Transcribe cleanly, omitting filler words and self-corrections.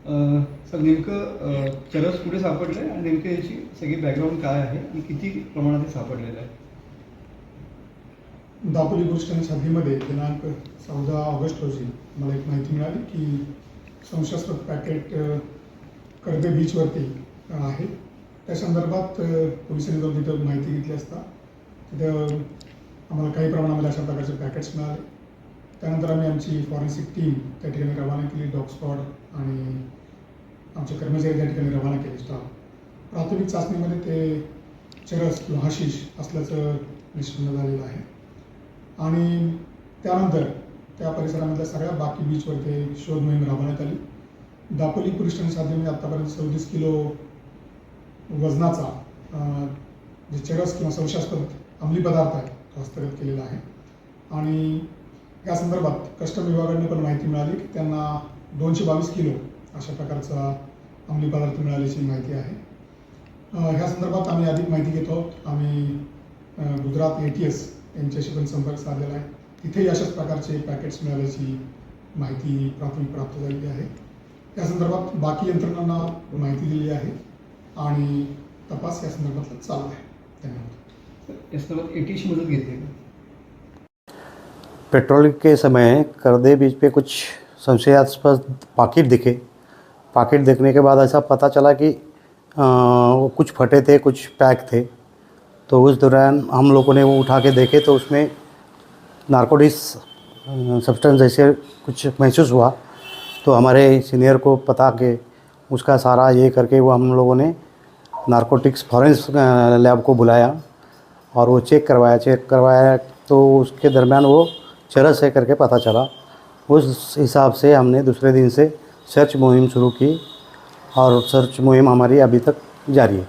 Sir नेमकं चरस कुठे सापडलं आहे आणि नेमकं याची सगळी बॅकग्राऊंड काय आहे आणि किती प्रमाणात हे सापडलेलं आहे? दापोली पोलीस स्टेशन हद्दीमध्ये दिनांक 14 ऑगस्ट रोजी मला एक माहिती मिळाली की संशयास्पद पॅकेट कर्दे बीचवरती आहे. त्या संदर्भात पोलिसांनी जाऊन तिथं माहिती घेतली असता तिथं आम्हाला काही प्रमाणामध्ये अशा प्रकारचे पॅकेट्स मिळाले. त्यानंतर आम्ही आमची फॉरेन्सिक टीम त्या ठिकाणी रवाना केली, डॉग स्क्वॉड आणि आमचे कर्मचारी त्या ठिकाणी रवाना केले स्टाफ. प्राथमिक चाचणीमध्ये ते चरस किंवा हशीश असल्याचं निष्पन्न झालेलं आहे आणि त्यानंतर त्या परिसरामधल्या सगळ्या बाकी बीचवर ते शोध मोहीम राबवण्यात आली. दापोली पोलीस स्टेशन हद्दीमध्ये आत्तापर्यंत 34 किलो वजनाचा जे चरस किंवा संशयास्पद अंमली पदार्थ आहे तो हस्तगत केलेला आहे आणि या संदर्भात कस्टम विभागाने पण माहिती मिळाली की त्यांना 222 किलो अशा प्रकारचा अंमली पदार्थ मिळाल्याची माहिती आहे. ह्या संदर्भात आम्ही अधिक माहिती घेतो. आम्ही गुजरात ATS यांच्याशी पण संपर्क साधलेला आहे. तिथेही अशाच प्रकारचे पॅकेट्स मिळाल्याची माहिती प्राथमिक प्राप्त झालेली आहे. या संदर्भात बाकी यंत्रणांना माहिती दिली आहे आणि तपास या संदर्भात चालू आहे. धन्यवाद. या संदर्भात ATशी मदत घेतली का? पेट्रोलिंग के समय करदे बीच पे कुछ संशयास्पद पाकिट दिखे। पाकिट देखने के बाद ऐसा पता चला कि वो कुछ फटे थे, कुछ पैक थे। तो उस दौरान हम लोगों ने वो उठा के देखे तो उसमें नारकोटिक्स सब्सटेंस जैसे कुछ महसूस हुआ। तो हमारे सीनियर को पता कि उसका सारा ये करके वो हम लोगों ने नारकोटिक्स फॉरेंस लैब को बुलाया और वो चेक करवाया तो उसके दरमियान वो चरस है करके पता चला। उस हिसाब से हमने दूसरे दिन से सर्च मुहिम शुरू की और सर्च मुहिम हमारी अभी तक जारी है।